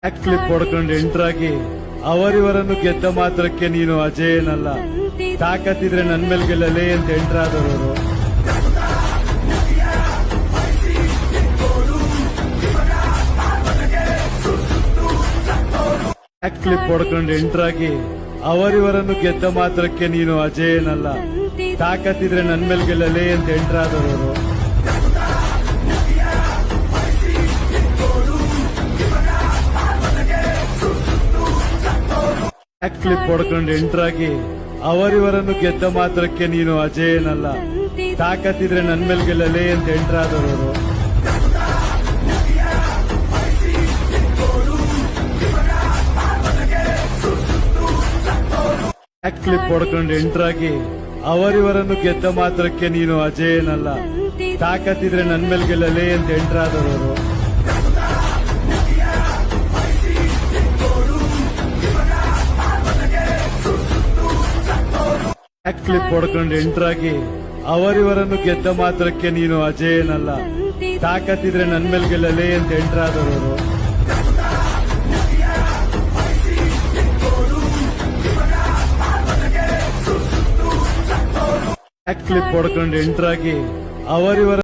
Back flip ಹೊಡ್ಕೊಂಡು ಎಂಟ್ರಾಗಿ ಅವರಿವರನ್ನು ಗೆದ್ದ ಮಾತ್ರಕ್ಕೆ ನೀನು ಅಜೇಯನಲ್ಲ, ತಾಕತ್ತಿದ್ರೆ ನನ್ ಮೇಲೆ ಗೆಲ್ಲಲೇ ಅಂತ ಎಂಟ್ರಾದವರು. ಬ್ಯಾಕ್ ಫ್ಲಿಪ್ ಹೊಡ್ಕೊಂಡು ಎಂಟ್ರಾಗಿ ಅವರಿವರನ್ನು ಗೆದ್ದ ಮಾತ್ರಕ್ಕೆ ನೀನು ಅಜೇಯನಲ್ಲ, ತಾಕತ್ತಿದ್ರೆ ನನ್ ಮೇಲೆ ಗೆಲ್ಲಲೇ ಅಂತ ಎಂಟ್ರಾದವರು. ಬ್ಯಾಕ್ ಫ್ಲಿಪ್ ಹೊಡ್ಕೊಂಡು ಎಂಟ್ರಾಗಿ ಅವರಿವರನ್ನು ಗೆದ್ದ ಮಾತ್ರಕ್ಕೆ ನೀನು ಅಜೇಯನಲ್ಲ, ತಾಕತ್ತಿದ್ರೆ ನನ್ ಮೇಲೆ ಗೆಲ್ಲಲೇ ಅಂತ ಎಂಟ್ರಾದವರು. ಬ್ಯಾಕ್ ಫ್ಲಿಪ್ ಹೊಡ್ಕೊಂಡು ಎಂಟ್ರಾಗಿ ಅವರಿವರನ್ನು ಗೆದ್ದ ಮಾತ್ರಕ್ಕೆ ನೀನು ಅಜೇಯನಲ್ಲ, ತಾಕತ್ತಿದ್ರೆ ನನ್ ಮೇಲೆ ಗೆಲ್ಲಲೇ ಅಂತ ಎಂಟ್ರಾದವರು. ಬ್ಯಾಕ್ ಫ್ಲಿಪ್ ಹೊಡ್ಕೊಂಡು ಎಂಟ್ರಾಗಿ ಅವರಿವರನ್ನು ಗೆದ್ದ ಮಾತ್ರಕ್ಕೆ ನೀನು ಅಜೇಯನಲ್ಲ, ತಾಕತ್ತಿದ್ರೆ ನನ್ ಮೇಲೆ ಗೆಲ್ಲಲೇ ಅಂತ ಎಂಟ್ರಾದವರು. ಬ್ಯಾಕ್ ಫ್ಲಿಪ್ ಹೊಡ್ಕೊಂಡು ಎಂಟ್ರಾಗಿ ಅವರಿವರ